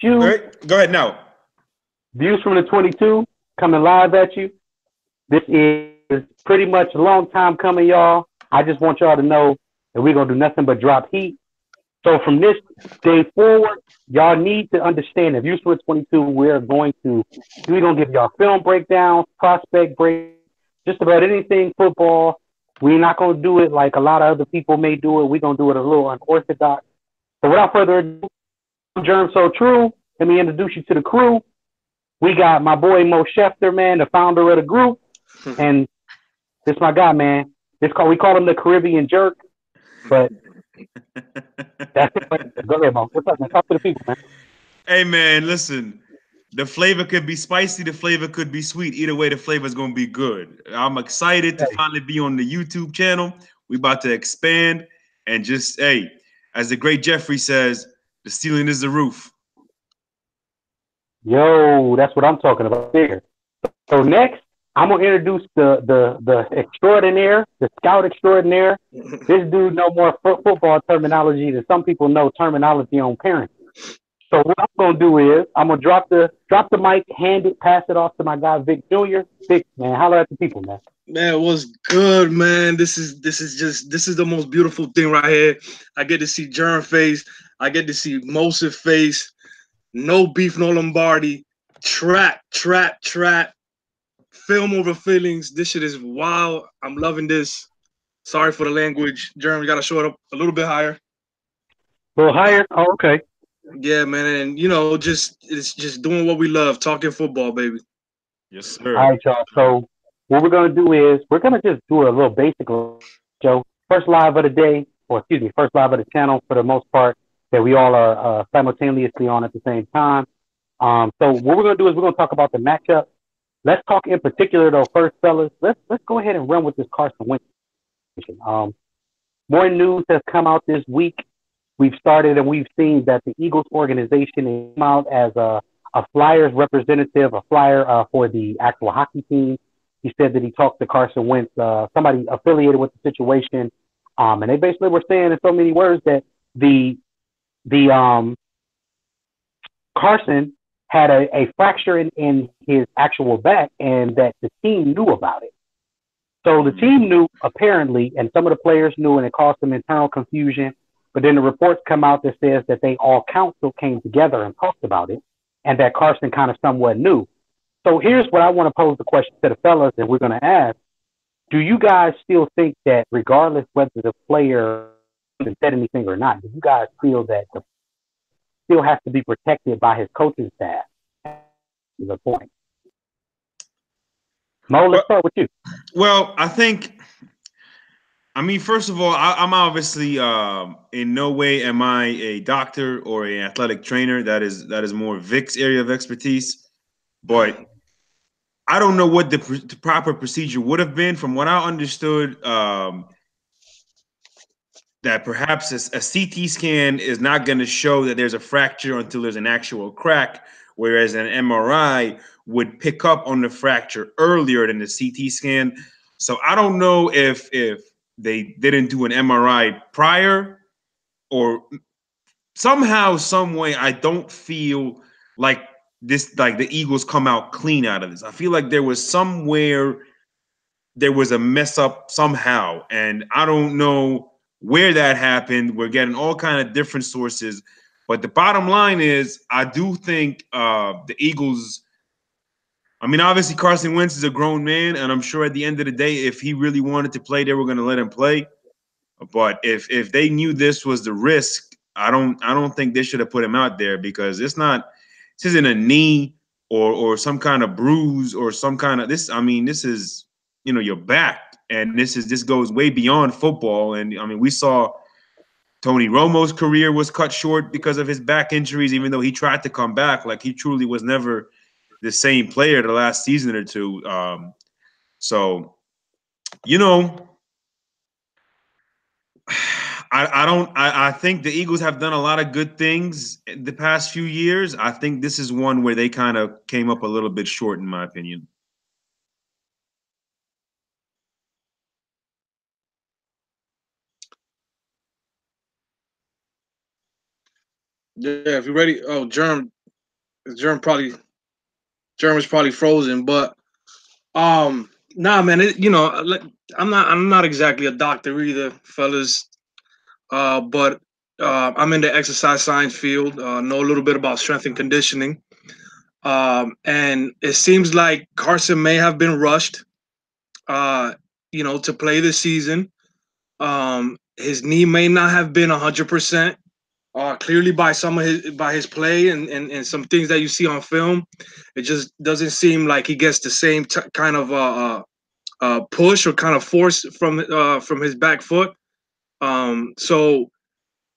You Go ahead now. views from the 22 coming live at you. This is pretty much a long time coming, y'all. I just want y'all to know that we're gonna do nothing but drop heat. So from this day forward, y'all need to understand that views from the 22, we're gonna give y'all film breakdowns, prospect break, just about anything football. We're not gonna do it like a lot of other people may do it. We're gonna do it a little unorthodox. So without further ado, I'm Germ So True. Let me introduce you to the crew. We got my boy Mo Schefter, man, the founder of the group, and this my guy, man. We call him the Caribbean Jerk, but that's it. Go ahead, Mo. What's up, man? Talk to the people, man. Hey man, listen. The flavor could be spicy, the flavor could be sweet. Either way, the flavor is gonna be good. I'm excited to Hey, finally be on the YouTube channel. We about to expand and just hey, as the great Jeffrey says, the ceiling is the roof. yo, that's what I'm talking about there. So next, I'm gonna introduce the extraordinaire, the scout extraordinaire. This dude know more football terminology than some people know terminology on parenting. So what I'm gonna do is I'm gonna drop the mic, hand it, pass it off to my guy Vic Jr. Vic, man, holler at the people, man. Man, what's good, man? This is the most beautiful thing right here. I get to see Germ face. I get to see Mosif face. No beef, no Lombardi. Trap. Film over feelings. This shit is wild. I'm loving this. Sorry for the language. Germ, you gotta show it up a little bit higher. A little higher. Oh, okay. Yeah, man, and just it's just doing what we love, talking football, baby. Yes, All sir. right, y'all. So what we're gonna do is we're gonna just do a little basic show. First live of the day, or excuse me, first live of the channel for the most part that we all are simultaneously on at the same time. So what we're gonna do is we're gonna talk about the matchup. Let's talk in particular though, first fellas. Let's go ahead and run with this Carson Wentz situation. More news has come out this week. We've started and we've seen that the Eagles organization came out as a Flyers representative, a flyer for the actual hockey team. He said that he talked to Carson Wentz, somebody affiliated with the situation, and they basically were saying in so many words that the the Carson had a fracture in his actual back, and that the team knew about it. So the Mhm. team knew apparently, and some of the players knew, and it caused some internal confusion. But then the reports come out that says that they all council came together and talked about it, and that Carson kind of somewhat knew. So here's what I want to pose the question to the fellas, and we're going to ask: do you guys still think that, regardless whether the player said anything or not, do you guys feel that the still has to be protected by his coaching staff? Is the point. Mo, let's Well, start with you. I think. I mean, first of all, I'm obviously in no way am I a doctor or an athletic trainer. That is more Vic's area of expertise. But I don't know what the proper procedure would have been. From what I understood, that perhaps a CT scan is not going to show that there's a fracture until there's an actual crack, whereas an MRI would pick up on the fracture earlier than the CT scan. So I don't know if they didn't do an MRI prior or somehow, some way. I don't feel like like the Eagles come out clean out of this. I feel like there was somewhere there was a mess up somehow, and I don't know where that happened. We're getting all kind of different sources, but the bottom line is, I do think the Eagles. I mean, obviously Carson Wentz is a grown man, and I'm sure at the end of the day, if he really wanted to play, they were going to let him play. But if they knew this was the risk, I don't think they should have put him out there because it's not. This isn't a knee or some kind of bruise or some kind of this. I mean, this is your back, and this goes way beyond football. And I mean, we saw Tony Romo's career was cut short because of his back injuries, even though he tried to come back. Like he truly was never the same player the last season or two. So you know, I don't. I think the Eagles have done a lot of good things in the past few years. I think this is one where they kind of came up a little bit short, in my opinion. Yeah, if you're ready. Oh, Germ. German's probably frozen, but nah, man. I'm not exactly a doctor either, fellas. But I'm in the exercise science field. Know a little bit about strength and conditioning. And it seems like Carson may have been rushed, to play this season. His knee may not have been 100%. Clearly, by his play and some things that you see on film, it just doesn't seem like he gets the same kind of push or kind of force from his back foot. So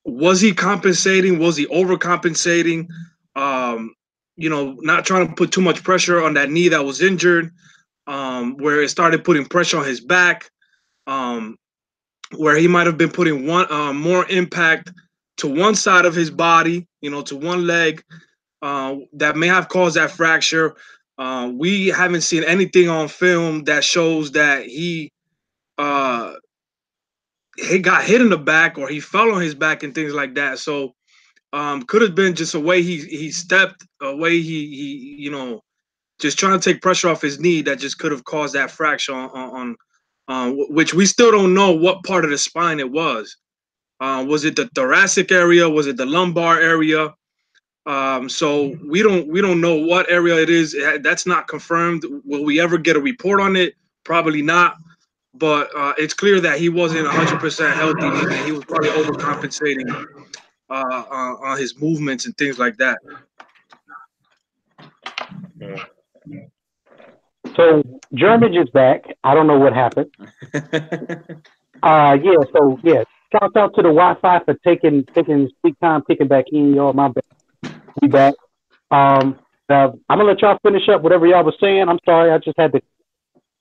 was he compensating? Was he overcompensating? Not trying to put too much pressure on that knee that was injured, where it started putting pressure on his back, where he might have been putting more impact to one side of his body, to one leg, that may have caused that fracture. We haven't seen anything on film that shows that he got hit in the back or he fell on his back and things like that. So could have been just a way he stepped, a way he just trying to take pressure off his knee that just could have caused that fracture on which we still don't know what part of the spine it was. Was it the thoracic area? Was it the lumbar area? So we don't know what area it is. That's not confirmed. Will we ever get a report on it? Probably not. But it's clear that he wasn't 100% healthy, and he was probably overcompensating on his movements and things like that. So German is back. I don't know what happened. Shout out to the Wi-Fi for taking speak time, kicking back in, y'all. My bad. We back. I'm gonna let y'all finish up whatever y'all was saying. I'm sorry, I just had to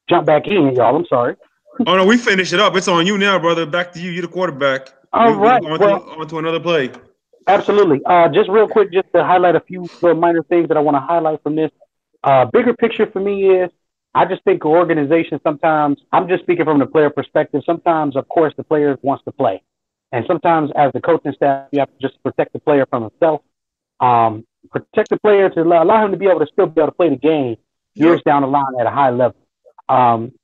jump back in, y'all. I'm sorry. Oh no, we finished it up. It's on you now, brother. Back to you. You're the quarterback. All right. On to another play. Absolutely. Just real quick, just to highlight a few little minor things that I want to highlight from this. Bigger picture for me is I just think organization sometimes, I'm just speaking from the player perspective. Sometimes, of course, the player wants to play. And sometimes as the coaching staff, you have to just protect the player from himself. Protect the player to allow him to be able to still be able to play the game years down the line at a high level.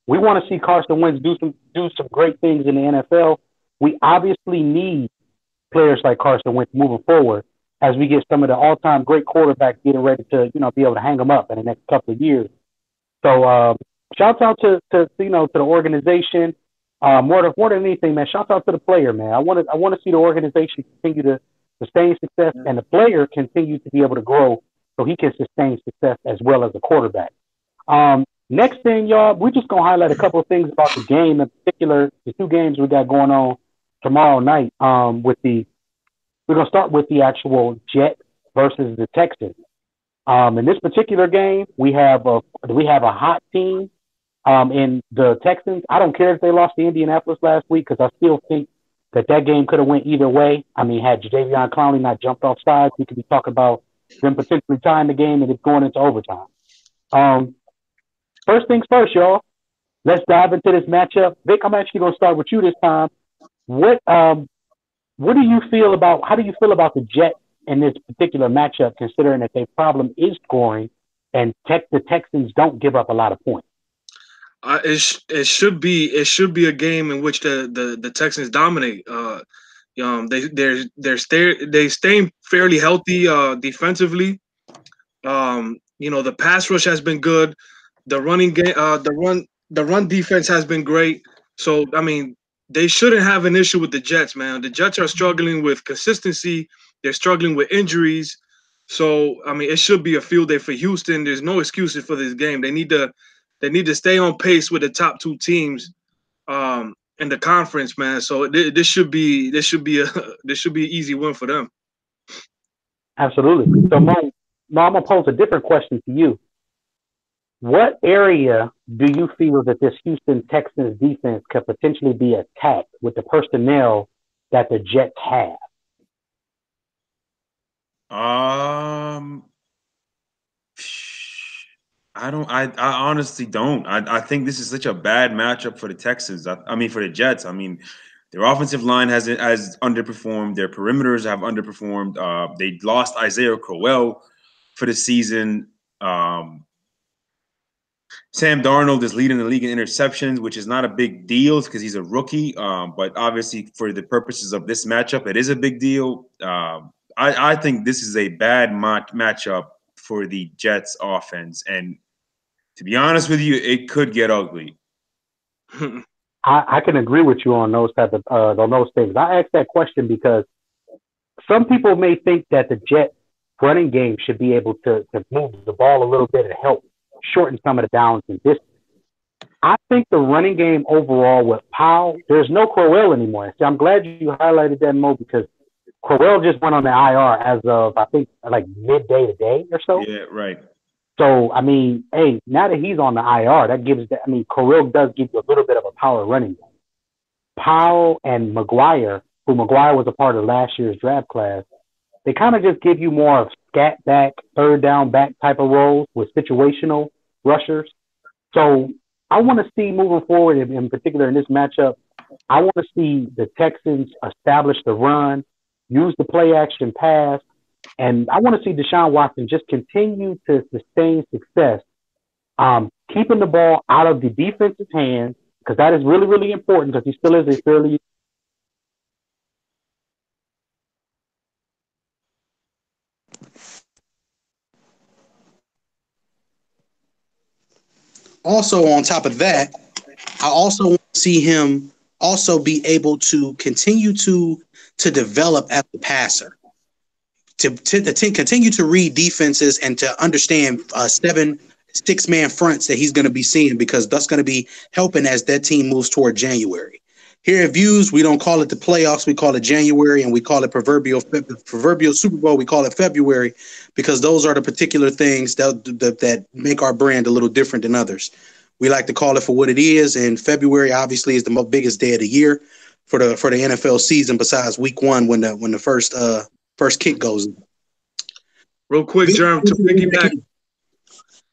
We want to see Carson Wentz do some great things in the NFL. We obviously need players like Carson Wentz moving forward as we get some of the all-time great quarterbacks getting ready to, be able to hang them up in the next couple of years. So shout out to the organization. More than anything, man, shout out to the player, man. I want to see the organization continue to sustain success and the player continue to be able to grow so he can sustain success as well as a quarterback. Next thing, y'all, we're just going to highlight a couple of things about the game, in particular, the two games we got going on tomorrow night. We're going to start with the actual Jets versus the Texans. In this particular game, we have a hot team in the Texans. I don't care if they lost to Indianapolis last week because I still think that game could have went either way. I mean, had Jadeveon Clowney not jumped off sides, we could be talking about them potentially tying the game and it's going into overtime. First things first, y'all. Let's dive into this matchup. Vic, I'm actually going to start with you this time. How do you feel about the Jets in this particular matchup, considering that their problem is scoring and the Texans don't give up a lot of points? It should be a game in which the Texans dominate. They're staying fairly healthy defensively. The pass rush has been good. The running game, the run defense has been great. So I mean, they shouldn't have an issue with the Jets, man. The Jets are struggling with consistency. They're struggling with injuries. So I mean, it should be a field day for Houston. There's no excuses for this game. They need to stay on pace with the top two teams in the conference, man. So this should be an easy win for them. Absolutely. So, Mo, I'm gonna pose a different question to you. What area do you feel that this Houston Texans defense could potentially be attacked with the personnel that the Jets have? I honestly don't. I think this is such a bad matchup for the Texans. I mean, for the Jets. I mean, their offensive line has underperformed. Their perimeters have underperformed. They lost Isaiah Crowell. for the season. Sam Darnold is leading the league in interceptions, which is not a big deal because he's a rookie. But obviously, for the purposes of this matchup, it is a big deal. I think this is a bad matchup for the Jets offense. And to be honest with you, it could get ugly. I can agree with you on those type of on those things. I asked that question because some people may think that the Jets running game should be able to move the ball a little bit and help shorten some of the downs and distance. I think the running game overall with Powell, there's no Crowell anymore. See, I'm glad you highlighted that, Mo, because Crowell just went on the IR as of, I think, like midday today or so. Yeah, right. So, I mean, hey, now that he's on the IR, that gives, I mean, Crowell does give you a little bit of a power running game. Powell and McGuire, who McGuire was a part of last year's draft class, they kind of just give you more of scat back, third down back type of roles with situational rushers. So I want to see moving forward, in particular in this matchup, I want to see the Texans establish the run, use the play action pass, and I want to see Deshaun Watson just continue to sustain success, keeping the ball out of the defense's hands, because that is really, really important because he still is a fairly Also, on top of that, I also want to see him also be able to continue to develop as a passer, to continue to read defenses and to understand 7-6-man fronts that he's going to be seeing, because that's going to be helping as that team moves toward January. Here at Views, we don't call it the playoffs, we call it January, and we call it proverbial Super Bowl, we call it February, because those are the particular things that make our brand a little different than others. We like to call it for what it is, and February obviously is the biggest day of the year for the NFL season, besides week 1 when the first kick goes. Real quick, Jerm, to piggyback.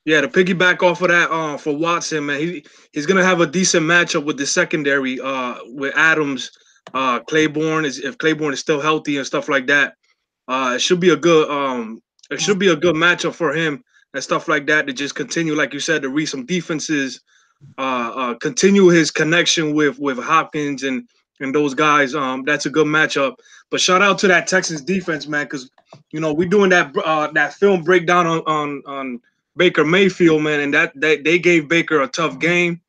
Yeah, to piggyback off of that, for Watson, man, he's gonna have a decent matchup with the secondary, with Adams, Claiborne. If Claiborne is still healthy and stuff like that, it should be a good matchup for him and stuff like that, to just continue, like you said, to read some defenses, continue his connection with Hopkins and those guys. That's a good matchup. But shout out to that Texans defense, man, because we're doing that film breakdown on Baker Mayfield, man, and that they gave Baker a tough game.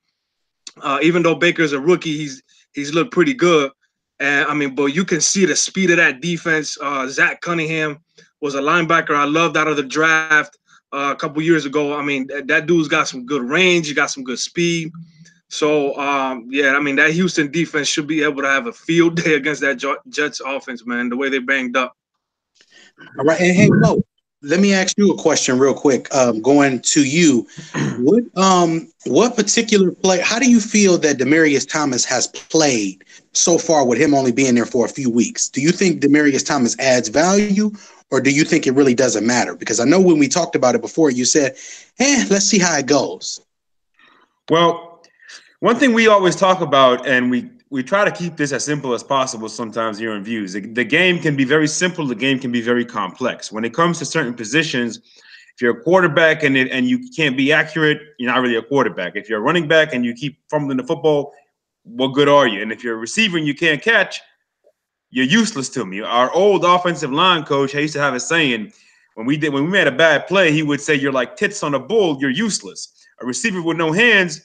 Even though Baker's a rookie, he's looked pretty good. And I mean, but you can see the speed of that defense. Zach Cunningham was a linebacker I loved out of the draft a couple years ago. I mean, that dude's got some good range. He got some good speed. So, yeah, I mean, that Houston defense should be able to have a field day against that Jets offense, man, the way they banged up. All right, and hey, Mo, let me ask you a question real quick. Going to you, what particular play? How do you feel that Demaryius Thomas has played so far with him only being there for a few weeks? Do you think Demaryius Thomas adds value, or do you think it really doesn't matter? Because I know when we talked about it before, you said, let's see how it goes. Well, one thing we always talk about, and we try to keep this as simple as possible sometimes here in Views. The game can be very simple. The game can be very complex. When it comes to certain positions, if you're a quarterback and you can't be accurate, you're not really a quarterback. If you're a running back and you keep fumbling the football, what good are you? And if you're a receiver and you can't catch, you're useless to me. Our old offensive line coach, I used to have a saying, when we made a bad play, he would say, "You're like tits on a bull, you're useless." A receiver with no hands,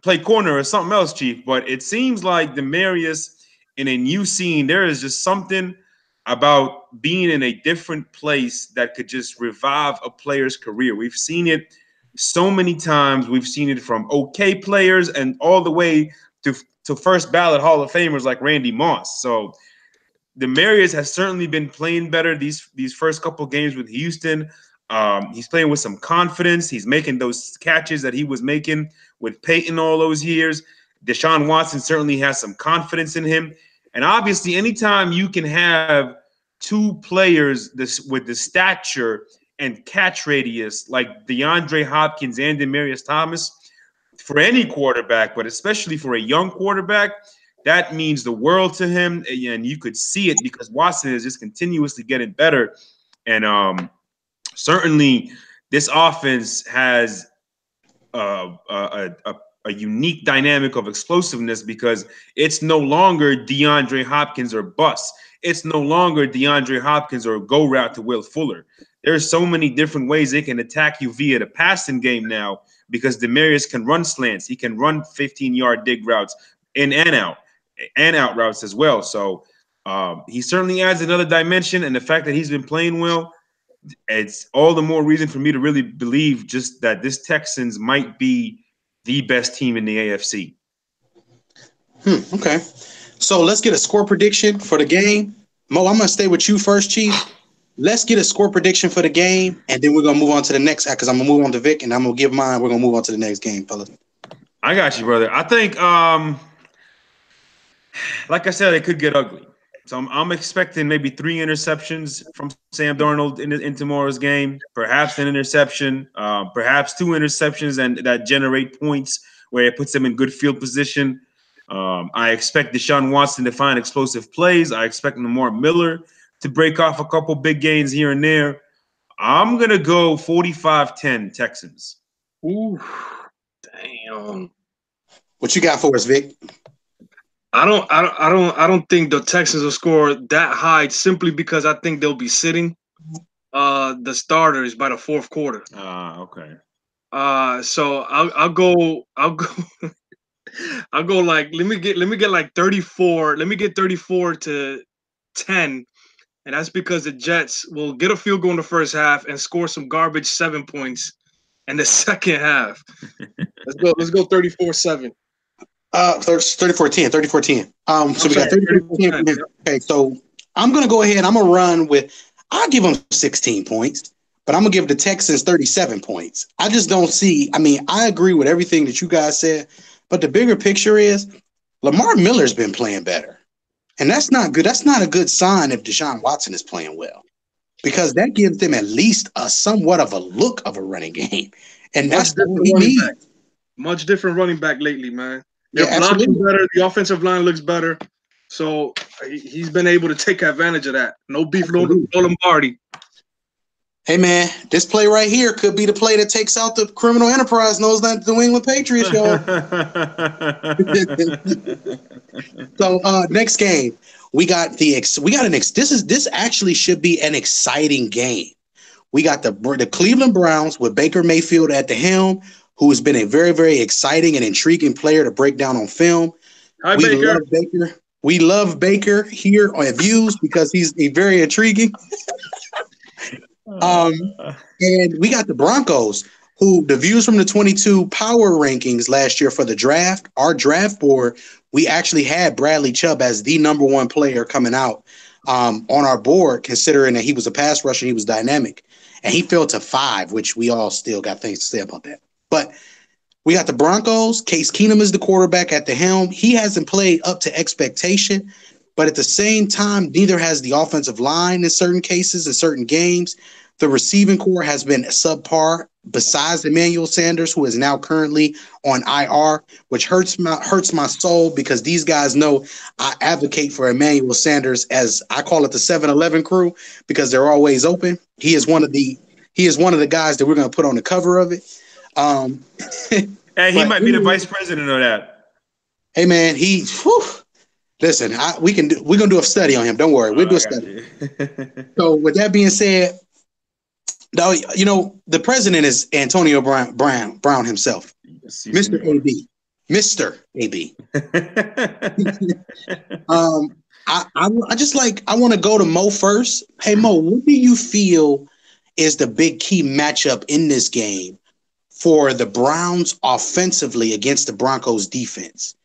play corner or something else, Chief. But it seems like Demaryius, in a new scene, there is just something about being in a different place that could just revive a player's career. We've seen it so many times. We've seen it from okay players and all the way to first ballot Hall of Famers like Randy Moss. So Demaryius has certainly been playing better these first couple games with Houston. He's playing with some confidence. He's making those catches that he was making with Peyton all those years. Deshaun Watson certainly has some confidence in him. And obviously, anytime you can have two players with the stature and catch radius like DeAndre Hopkins and Demaryius Thomas, for any quarterback, but especially for a young quarterback, that means the world to him. And you could see it because Watson is just continuously getting better. And certainly this offense has a unique dynamic of explosiveness because it's no longer DeAndre Hopkins or bust. It's no longer DeAndre Hopkins or go route to Will Fuller. There's so many different ways they can attack you via the passing game now because Demaryius can run slants. He can run 15-yard dig routes in and out routes as well. So he certainly adds another dimension. And the fact that he's been playing well, it's all the more reason for me to really believe just that this Texans might be the best team in the AFC. Okay. So let's get a score prediction for the game. Mo, I'm going to stay with you first, Chief. Let's get a score prediction for the game, and then we're going to move on to the next because I'm going to move on to Vic, and I'm going to give mine. We're going to move on to the next game, fellas. I got you, brother. I think, like I said, it could get ugly. So I'm expecting maybe 3 interceptions from Sam Darnold in tomorrow's game, perhaps an interception, perhaps 2 interceptions and that generate points where it puts them in good field position. I expect Deshaun Watson to find explosive plays. I expect Lamar Miller to break off a couple big gains here and there. I'm going to go 45-10 Texans. Ooh, damn. What you got for us, Vic? I don't think the Texans will score that high simply because I think they'll be sitting the starters by the fourth quarter. Okay. So I'll go like let me get like 34. Let me get 34-10, and that's because the Jets will get a field goal in the first half and score some garbage 7 points in the second half. Let's go 34-7. 34-10. So we got 34-10. Okay, so I'm going to go ahead. I'm going to run with – I'll give them 16 points, but I'm going to give the Texans 37 points. I just don't see – I mean, I agree with everything that you guys said, but the bigger picture is Lamar Miller's been playing better, and that's not good. That's not a good sign if Deshaun Watson is playing well because that gives them at least a somewhat of a look of a running game, and that's what we need. Much different running back lately, man. They're blocking better. The offensive line looks better. So he's been able to take advantage of that. No beef, no Lombardi. Hey, man, this play right here could be the play that takes out the criminal enterprise known as the New England Patriots, y'all. So next game, this actually should be an exciting game. We got the Cleveland Browns with Baker Mayfield at the helm, who has been a very, very exciting and intriguing player to break down on film. We love Baker here on Views because he's very intriguing. And we got the Broncos, who the Views from the 22 power rankings last year for the draft, our draft board, we actually had Bradley Chubb as the number 1 player coming out on our board, considering that he was a pass rusher, he was dynamic. And he fell to 5, which we all still got things to say about that. But we got the Broncos. Case Keenum is the quarterback at the helm. He hasn't played up to expectation, but at the same time, neither has the offensive line in certain cases, in certain games. The receiving core has been subpar, besides Emmanuel Sanders, who is now currently on IR, which hurts my soul because these guys know I advocate for Emmanuel Sanders, as I call it the 7-Eleven crew, because they're always open. He is one of the guys that we're going to put on the cover of it. Hey, he might be the vice president of that. Hey, man, listen. We're gonna do a study on him. Don't worry, we'll do a study. So, with that being said, though, the president is Antonio Brown himself, Mr. AB. Mr. AB. I want to go to Mo first. Hey, Mo, what do you feel is the big key matchup in this game for the Browns offensively against the Broncos defense?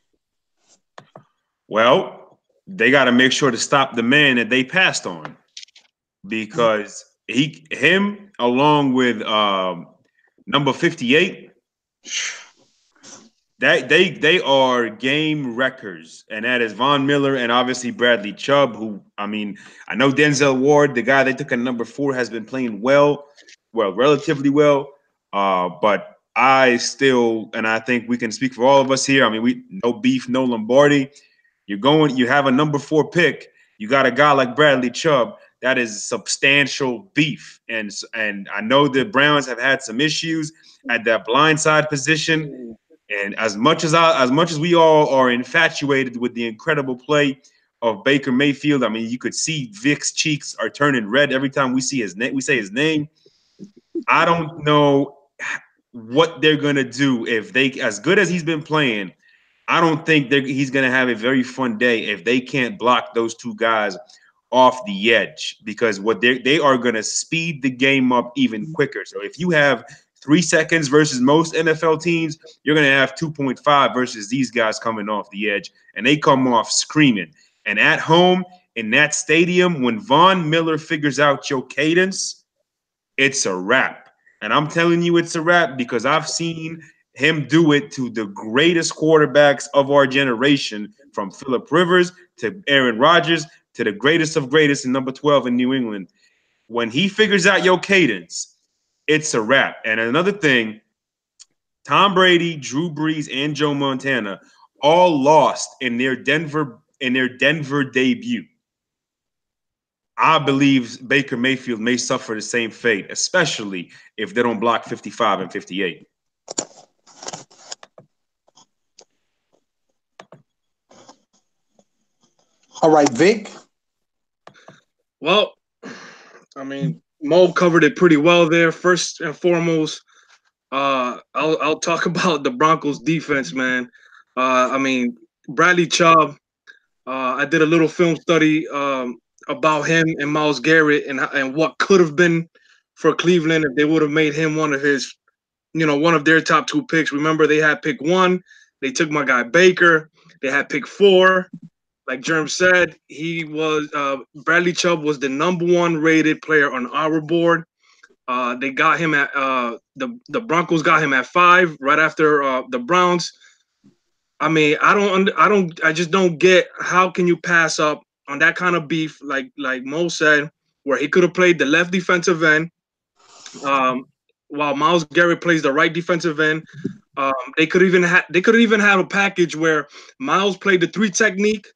Well, they got to make sure to stop the man that they passed on, because him along with number 58, that they are game wreckers, and that is Von Miller and obviously Bradley Chubb, who, I mean, I know Denzel Ward, the guy they took at number 4, has been playing relatively well. But I still, and I think we can speak for all of us here. I mean, no beef, no Lombardi. You have a number 4 pick. You got a guy like Bradley Chubb that is substantial beef. And I know the Browns have had some issues at that blindside position. And as much as we all are infatuated with the incredible play of Baker Mayfield, I mean, you could see Vic's cheeks are turning red every time we see his name. We say his name. I don't know what they're gonna do if they, as good as he's been playing. I don't think he's gonna have a very fun day if they can't block those two guys off the edge, because what they are gonna speed the game up even quicker. So if you have 3 seconds versus most NFL teams, you're going to have 2.5 versus these guys coming off the edge, and they come off screaming. And at home in that stadium, when Von Miller figures out your cadence, it's a wrap. And I'm telling you it's a wrap because I've seen him do it to the greatest quarterbacks of our generation, from Phillip Rivers to Aaron Rodgers to the greatest of greatest in number 12 in New England. When he figures out your cadence, it's a wrap. And another thing, Tom Brady, Drew Brees, and Joe Montana all lost in their Denver debut. I believe Baker Mayfield may suffer the same fate, especially if they don't block 55 and 58. All right, Vic. Well, I mean, Mo covered it pretty well there. First and foremost, I'll talk about the Broncos defense, man. I mean, Bradley Chubb. I did a little film study about him and Myles Garrett and what could have been for Cleveland if they would have made him one of their top 2 picks. Remember, they had pick 1. They took my guy Baker. They had pick 4. Like Germ said, he was Bradley Chubb was the #1 rated player on our board. They got him at the Broncos got him at 5 right after the Browns. I mean, I just don't get how can you pass up on that kind of beef, like Mo said, where he could have played the left defensive end, while Myles Garrett plays the right defensive end. They could even have a package where Myles played the 3 technique,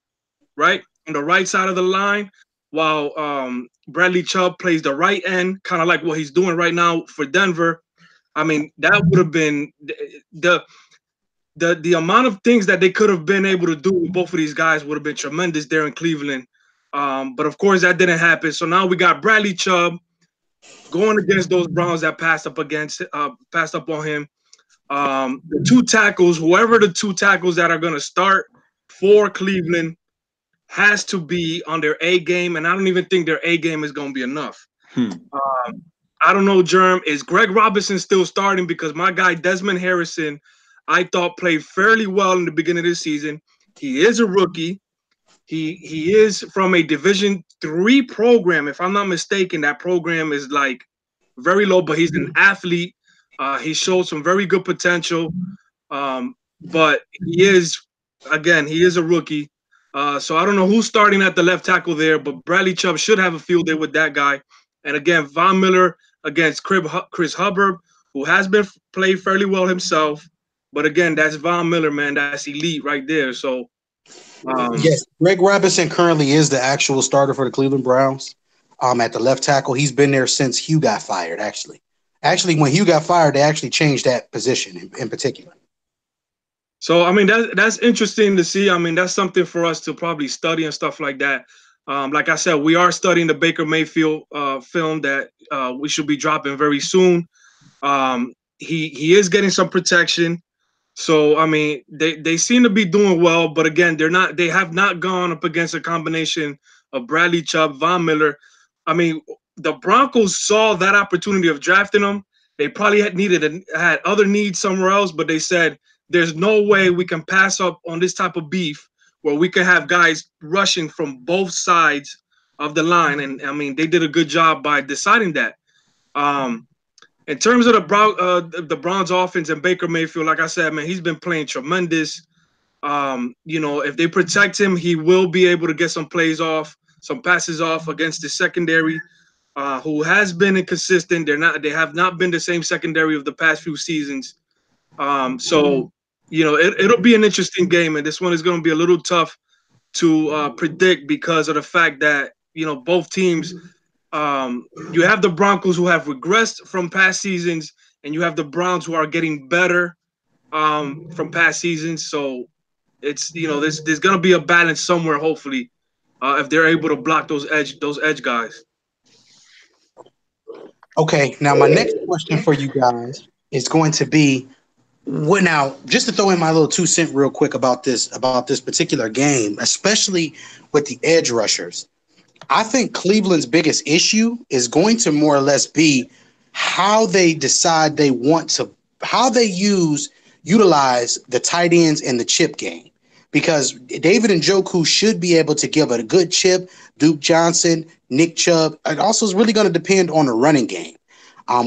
right, on the right side of the line, while Bradley Chubb plays the right end, kind of like what he's doing right now for Denver. I mean, that would have been the amount of things that they could have been able to do with both of these guys would have been tremendous there in Cleveland. But of course, that didn't happen. So now we got Bradley Chubb going against those Browns that passed up on him. The 2 tackles, whoever the 2 tackles that are going to start for Cleveland, has to be on their A game, and I don't even think their A game is going to be enough. I don't know, Germ. Is Greg Robinson still starting? Because my guy Desmond Harrison, I thought played fairly well in the beginning of the season. He is a rookie. He is from a Division III program. If I'm not mistaken, that program is like very low, but he's an athlete. He showed some very good potential. But he is a rookie. So I don't know who's starting at the left tackle there, but Bradley Chubb should have a field day with that guy. And again, Von Miller against Chris Hubbard, who has been played fairly well himself. But again, that's Von Miller, man. That's elite right there. So yes, Greg Robinson currently is the actual starter for the Cleveland Browns. At the left tackle, he's been there since Hugh got fired. Actually, when Hugh got fired, they actually changed that position in particular. So, I mean, that's interesting to see. I mean, that's something for us to probably study and stuff like that. Like I said, we are studying the Baker Mayfield film that we should be dropping very soon. He is getting some protection. So, I mean, they seem to be doing well. But again, they have not gone up against a combination of Bradley Chubb, Von Miller. I mean, the Broncos saw that opportunity of drafting him. They probably had other needs somewhere else, but they said, there's no way we can pass up on this type of beef where we can have guys rushing from both sides of the line. And I mean, they did a good job by deciding that. In terms of the Browns offense and Baker Mayfield, like I said, man, he's been playing tremendous. If they protect him, he will be able to get some passes off against the secondary, who has been inconsistent. They have not been the same secondary of the past few seasons. It'll be an interesting game, and this one is going to be a little tough to predict because of the fact that both teams you have the Broncos who have regressed from past seasons, and you have the Browns who are getting better from past seasons. So it's there's gonna be a balance somewhere, hopefully, if they're able to block those edge guys. Okay, now my next question for you guys is going to be what now, just to throw in my little 2 cents real quick about this particular game, especially with the edge rushers. I think Cleveland's biggest issue is going to more or less be how they decide how they utilize the tight ends in the chip game. Because David Njoku should be able to give a good chip, Duke Johnson, Nick Chubb. It also is really going to depend on the running game.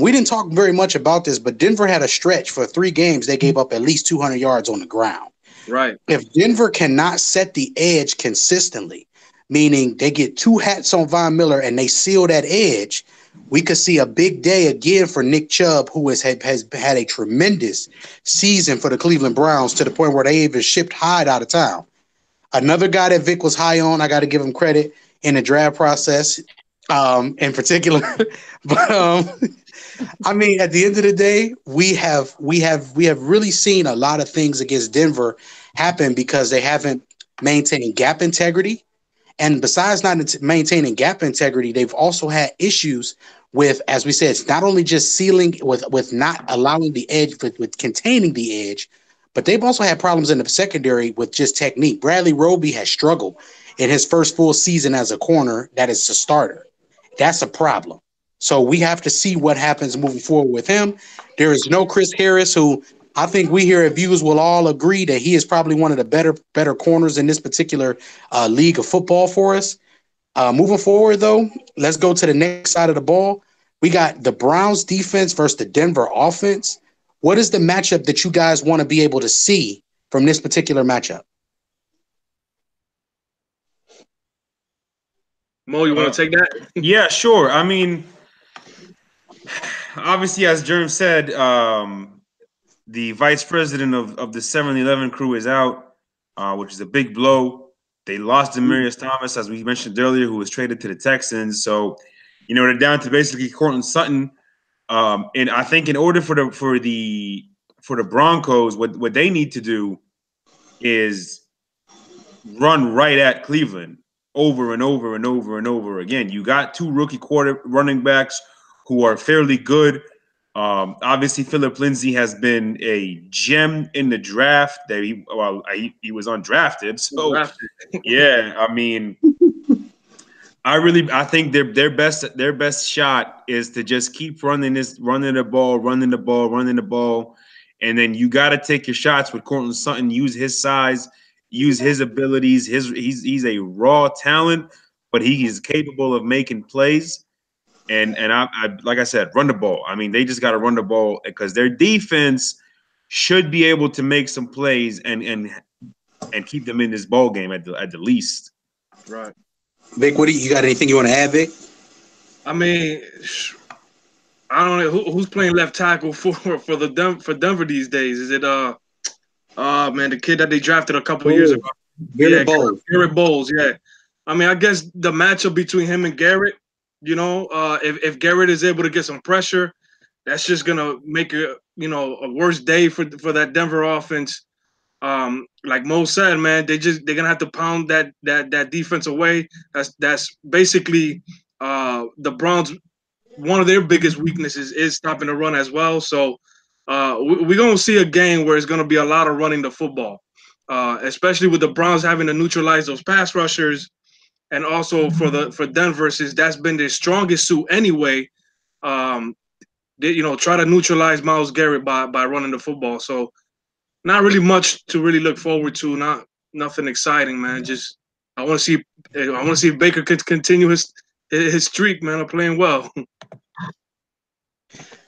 We didn't talk very much about this, but Denver had a stretch for 3 games. They gave up at least 200 yards on the ground. Right. If Denver cannot set the edge consistently, meaning they get 2 hats on Von Miller and they seal that edge, we could see a big day again for Nick Chubb, who has had a tremendous season for the Cleveland Browns to the point where they even shipped Hyde out of town. Another guy that Vic was high on, I got to give him credit in the draft process, in particular. But I mean, at the end of the day, we have really seen a lot of things against Denver happen because they haven't maintained gap integrity. And besides not maintaining gap integrity, they've also had issues with, as we said, it's not only just sealing with not allowing the edge, with containing the edge, but they've also had problems in the secondary with just technique. Bradley Roby has struggled in his first full season as a corner that is a starter. That's a problem. So we have to see what happens moving forward with him. There is no Chris Harris, who I think we here at Views will all agree that he is probably one of the better corners in this particular league of football for us. Moving forward, though, let's go to the next side of the ball. We got the Browns defense versus the Denver offense. What is the matchup that you guys want to be able to see from this particular matchup? Mo, you want to take that? Yeah, sure. I mean, obviously, as Jerm said, the vice president of the 7-Eleven crew is out, which is a big blow. They lost Demaryius Thomas, as we mentioned earlier, who was traded to the Texans. So, they're down to basically Courtland Sutton. And I think in order for the Broncos, what they need to do is run right at Cleveland over and over and over and over again. You got 2 rookie running backs who are fairly good. Obviously, Philip Lindsay has been a gem in the draft. He was undrafted. So, yeah, I mean, I think their best shot is to just keep running the ball, and then you got to take your shots with Courtland Sutton. Use his size, use his abilities. He's a raw talent, but he is capable of making plays. And I like I said, run the ball. I mean, they just got to run the ball because their defense should be able to make some plays and keep them in this ball game at the least. Right. Vic, you got anything you want to add, Vic? I mean, I don't know who's playing left tackle for Denver these days. Is it the kid that they drafted a couple years ago? Garrett Bowles. Garrett Bowles, yeah. I mean, I guess the matchup between him and Garrett, if Garrett is able to get some pressure, that's just gonna make a worse day for that Denver offense. Like Mo said, man, they're gonna have to pound that defense away. That's basically the Browns. One of their biggest weaknesses is stopping the run as well. So we're gonna see a game where it's gonna be a lot of running the football, especially with the Browns having to neutralize those pass rushers, and also for Denver, since that's been their strongest suit anyway. They try to neutralize Myles Garrett by running the football. So. Not really much to really look forward to. Nothing exciting, man. Just I want to see if Baker could continue his streak, man, of playing well.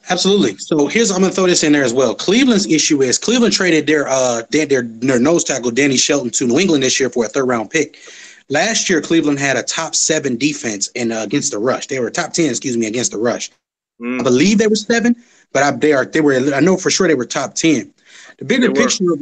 Absolutely. So I'm gonna throw this in there as well. Cleveland's issue is Cleveland traded their nose tackle Danny Shelton to New England this year for a 3rd-round pick. Last year, Cleveland had a top 7 defense against the rush. They were top 10, against the rush. I believe they were 7, but I know for sure they were top 10. The bigger picture of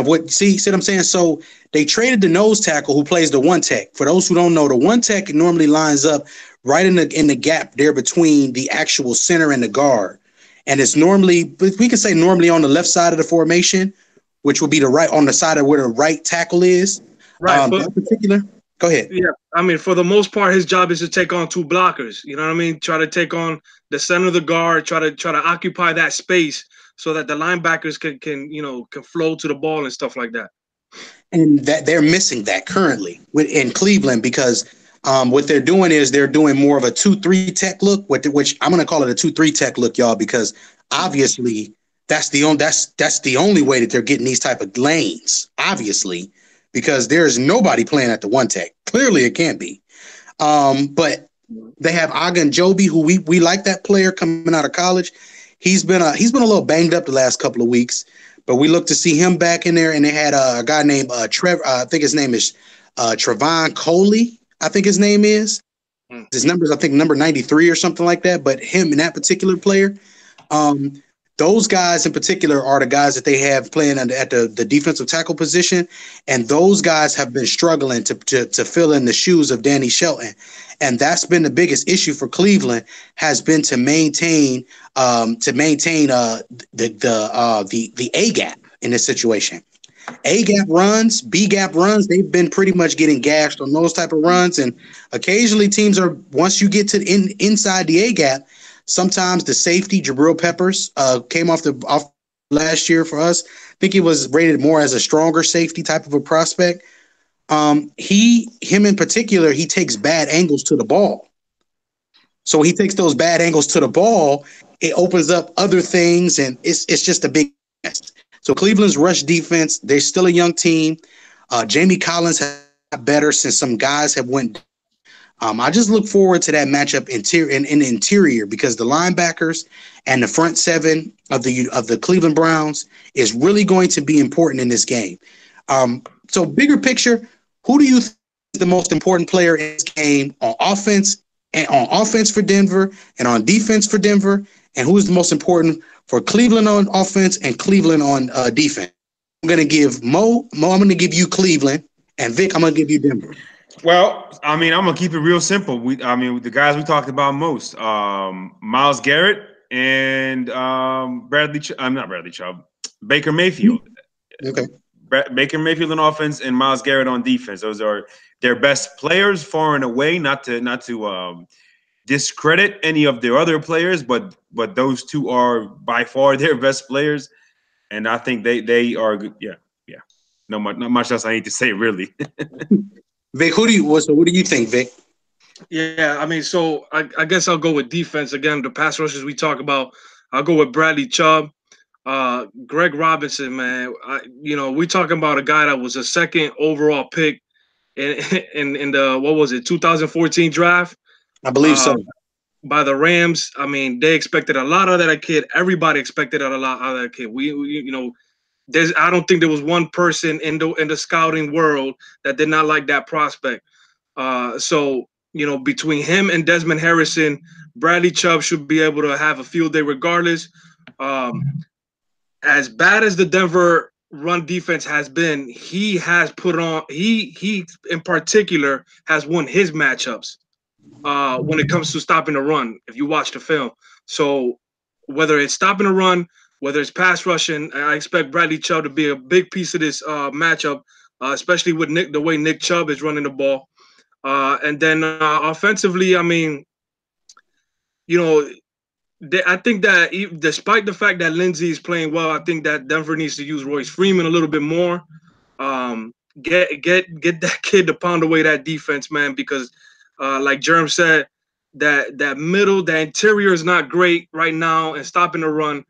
what see what I'm saying? So they traded the nose tackle who plays the 1 tech. For those who don't know, the 1 tech normally lines up right in the gap there between the actual center and the guard. And it's normally, we can say normally on the left side of the formation, which would be the right on the side of where the right tackle is. Right. That particular. Go ahead. Yeah, I mean, for the most part, his job is to take on two blockers. You know what I mean? Try to take on the center of the guard. Try to occupy that space so that the linebackers can flow to the ball and stuff like that. And that they're missing that currently in Cleveland because what they're doing is they're doing more of a 2-3 tech look, which I'm going to call it a 2-3 tech look, y'all, because obviously that's the only way that they're getting these type of lanes, obviously, because there's nobody playing at the one tech. Clearly, it can't be. But they have Ogunjobi, who we like that player coming out of college. He's been a little banged up the last couple of weeks, but we look to see him back in there. And they had a guy named Trevor. I think his name is Trevon Coley. I think his name is. His number's, I think, number 93 or something like that. But him and that particular player, those guys in particular are the guys that they have playing at the defensive tackle position. And those guys have been struggling to fill in the shoes of Danny Shelton. And that's been the biggest issue for Cleveland, has been to maintain the A gap in this situation. A gap runs, B gap runs, they've been pretty much getting gashed on those type of runs. And occasionally teams are, once you get to inside the A gap, sometimes the safety, Jabril Peppers, came off last year for us. I think he was rated more as a stronger safety type of a prospect. Him in particular, he takes bad angles to the ball. So he takes those bad angles to the ball, it opens up other things, and it's just a big mess. So Cleveland's rush defense, they're still a young team. Jamie Collins has got better since some guys have went. I just look forward to that matchup in the interior, because the linebackers and the front seven of the Cleveland Browns is really going to be important in this game. So bigger picture, who do you think is the most important player in this game on offense for Denver and on defense for Denver? And who is the most important for Cleveland on offense and Cleveland on defense? I'm going to give Mo, I'm going to give you Cleveland, and Vic, I'm going to give you Denver. Well, I mean, I'm gonna keep it real simple. The guys we talked about most, Myles Garrett and not Bradley Chubb, Baker Mayfield. Okay. Baker Mayfield on offense and Myles Garrett on defense. Those are their best players, far and away. Not to discredit any of their other players, but those two are by far their best players, and I think they are good. Yeah. Not much else I need to say, really. Vic, what do you think, Vic? Yeah, I mean, so I guess I'll go with defense again. The pass rushers we talk about, I'll go with Bradley Chubb, Greg Robinson. Man, we talking about a guy that was a second overall pick in the 2014 draft. I believe so. By the Rams. I mean, they expected a lot out of that kid. Everybody expected a lot out of that kid. I don't think there was one person in the scouting world that did not like that prospect. So between him and Desmond Harrison, Bradley Chubb should be able to have a field day regardless. As bad as the Denver run defense has been, he has put on. He in particular has won his matchups when it comes to stopping the run. If you watch the film, so whether it's stopping the run, whether it's pass rushing, I expect Bradley Chubb to be a big piece of this matchup, especially with the way Nick Chubb is running the ball. And then offensively, I mean, I think that despite the fact that Lindsey is playing well, I think that Denver needs to use Royce Freeman a little bit more. Get that kid to pound away that defense, man, because like Jerm said, that middle, the interior is not great right now, and stopping the run.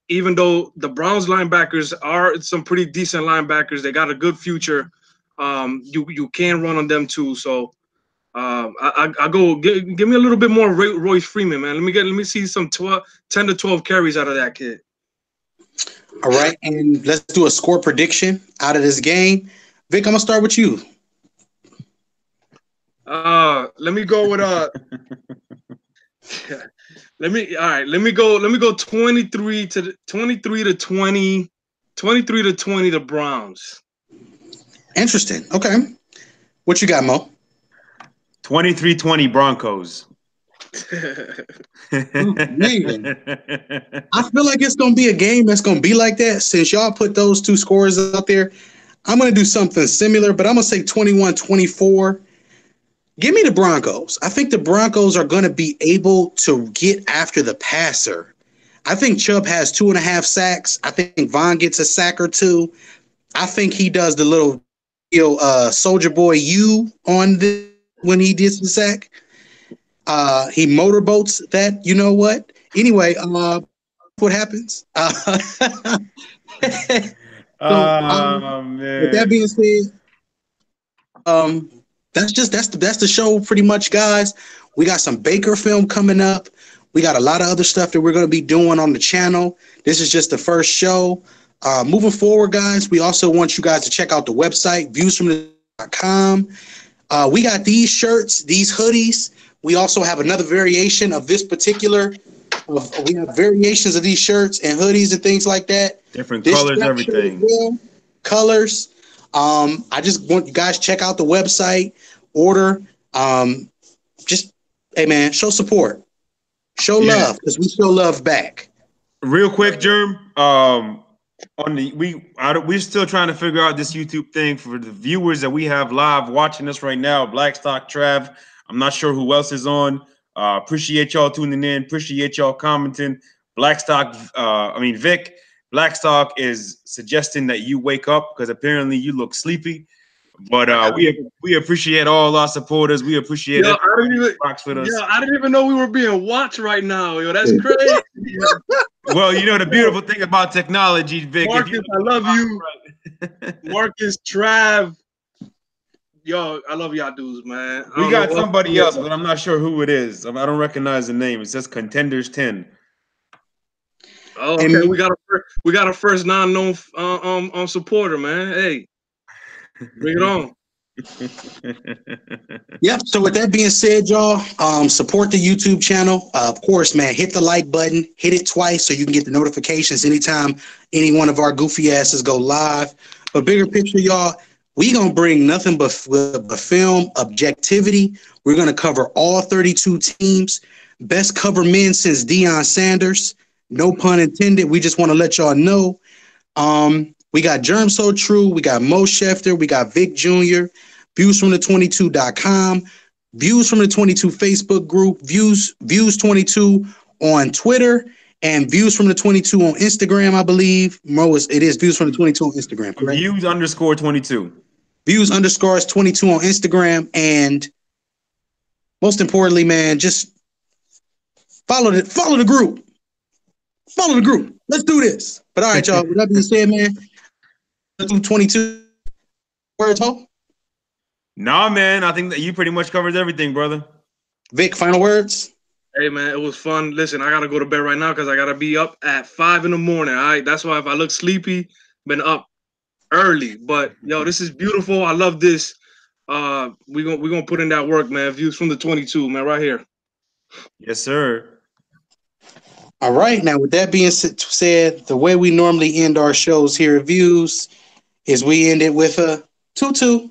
Even though the Browns linebackers are some pretty decent linebackers, they got a good future. You can run on them too. So I go give me a little bit more Royce Freeman, man. Let me see some 10 to 12 carries out of that kid. All right, and let's do a score prediction out of this game. Vic, I'm gonna start with you. Let me go with Let me go 23 to 20, the Browns. Interesting. Okay. What you got, Mo? 23-20 Broncos. Man, I feel like it's gonna be a game that's gonna be like that. Since y'all put those two scores out there, I'm gonna do something similar, but I'm gonna say 21-24. Give me the Broncos. I think the Broncos are gonna be able to get after the passer. I think Chubb has 2.5 sacks. I think Vaughn gets a sack or two. I think he does the little, Soldier Boy U on the when he did the sack. He motorboats that. You know what? Anyway, what happens? Man. With that being said, that's the show pretty much, guys. We got some Baker film coming up. We got a lot of other stuff that we're going to be doing on the channel. This is just the first show. Moving forward, guys, we also want you guys to check out the website, viewsfromthe.com. We got these shirts, these hoodies. We also have another variation of this particular. We have variations of these shirts and hoodies and things like that. Different colors, everything. Well, colors. I just want you guys to check out the website, order. Just, hey, man, show support. Show love, because we show love back. Real quick, Germ. We're still trying to figure out this YouTube thing for the viewers that we have live watching us right now. Blackstock Trav. I'm not sure who else is on. Appreciate y'all tuning in. Appreciate y'all commenting. Vic. Blackstock is suggesting that you wake up because apparently you look sleepy. But we appreciate all our supporters. We appreciate I didn't even know we were being watched right now. Yo, that's crazy. Well, the beautiful thing about technology, Vic. Marcus, I love you. Marcus, Trav. Yo, I love y'all dudes, man. We got somebody else, but I'm not sure who it is. I don't recognize the name. It says Contenders 10. Oh, okay. We got a first non-known supporter, man. Hey. Bring it on. Yep. So with that being said, y'all, support the YouTube channel. Of course, man, hit the like button, hit it twice so you can get the notifications anytime any one of our goofy asses go live. But bigger picture, y'all, we gonna bring nothing but film objectivity. We're gonna cover all 32 teams. Best cover men since Deion Sanders. No pun intended. We just want to let y'all know. We got Germ So True. We got Mo Schefter. We got Vic Jr. Viewsfromthe22.com. Views from the 22 Facebook group. Views 22 on Twitter. And Views from the 22 on Instagram, I believe. Mo, it is Views from the 22 on Instagram, correct? Views_22. Views_22 on Instagram. And most importantly, man, just follow the group. Follow the group. Let's do this. But all right, y'all. With that being said, man, 22 words, Ho? Nah, man. I think that you pretty much covered everything, brother. Vic, final words? Hey, man, it was fun. Listen, I got to go to bed right now because I got to be up at 5 in the morning. All right. That's why if I look sleepy, been up early. But, yo, this is beautiful. I love this. We're gonna put in that work, man. Views from the 22, man, right here. Yes, sir. All right. Now, with that being said, the way we normally end our shows here at Views is we end it with a 2-2.